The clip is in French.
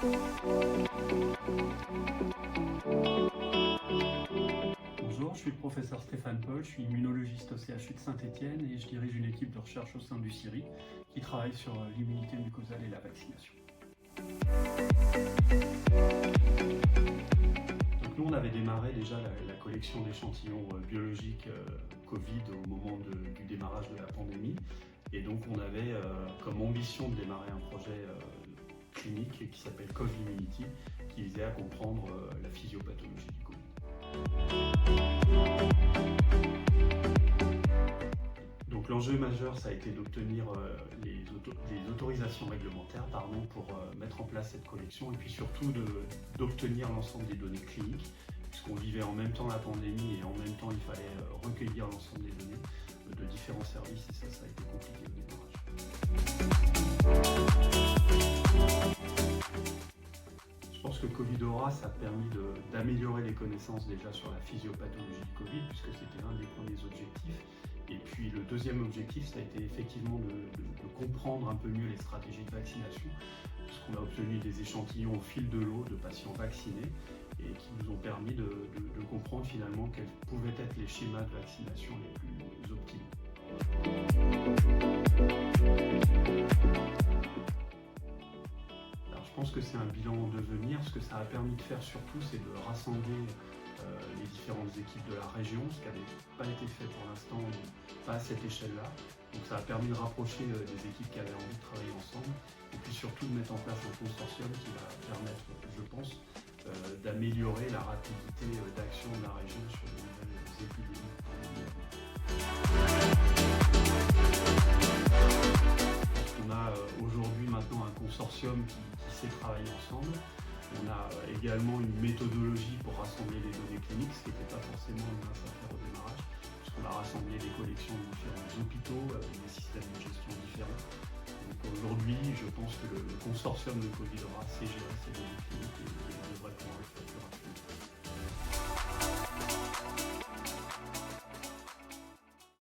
Bonjour, je suis le professeur Stéphane Paul, je suis immunologiste au CHU de Saint-Étienne et je dirige une équipe de recherche au sein du CIRI qui travaille sur l'immunité mucosale et la vaccination. Donc nous, on avait démarré déjà la collection d'échantillons biologiques Covid au moment du démarrage de la pandémie. Et donc on avait comme ambition de démarrer un projet clinique qui s'appelle COVID-Immunity, qui visait à comprendre la physiopathologie du Covid. Donc l'enjeu majeur, ça a été d'obtenir les autorisations réglementaires pour mettre en place cette collection et puis surtout d'obtenir l'ensemble des données cliniques, puisqu'on vivait en même temps la pandémie et en même temps il fallait recueillir l'ensemble des données de différents services et ça a été compliqué au démarrage. Je pense que Covidora, ça a permis d'améliorer les connaissances déjà sur la physiopathologie du Covid, puisque c'était l'un des premiers objectifs. Et puis le deuxième objectif, ça a été effectivement de comprendre un peu mieux les stratégies de vaccination, puisqu'on a obtenu des échantillons au fil de l'eau de patients vaccinés et qui nous ont permis de comprendre finalement quels pouvaient être les schémas de vaccination les plus optimaux. Alors je pense que c'est un bilan en devenir. Ce que ça a permis de faire surtout, c'est de rassembler les différentes équipes de la région, ce qui n'avait pas été fait pour l'instant, pas à cette échelle-là. Donc ça a permis de rapprocher des équipes qui avaient envie de travailler ensemble et puis surtout de mettre en place un consortium qui va permettre, je pense, d'améliorer la rapidité d'action de la région sur les nouvelles épidémies. On a aujourd'hui maintenant un consortium qui sait travailler ensemble. On a également une méthodologie pour rassembler les données cliniques, ce qui n'était pas forcément une mince affaire au démarrage, puisqu'on a rassemblé des collections de différents hôpitaux avec des systèmes de gestion différents. Donc aujourd'hui, je pense que le consortium de Covidora sait gérer ces données cliniques et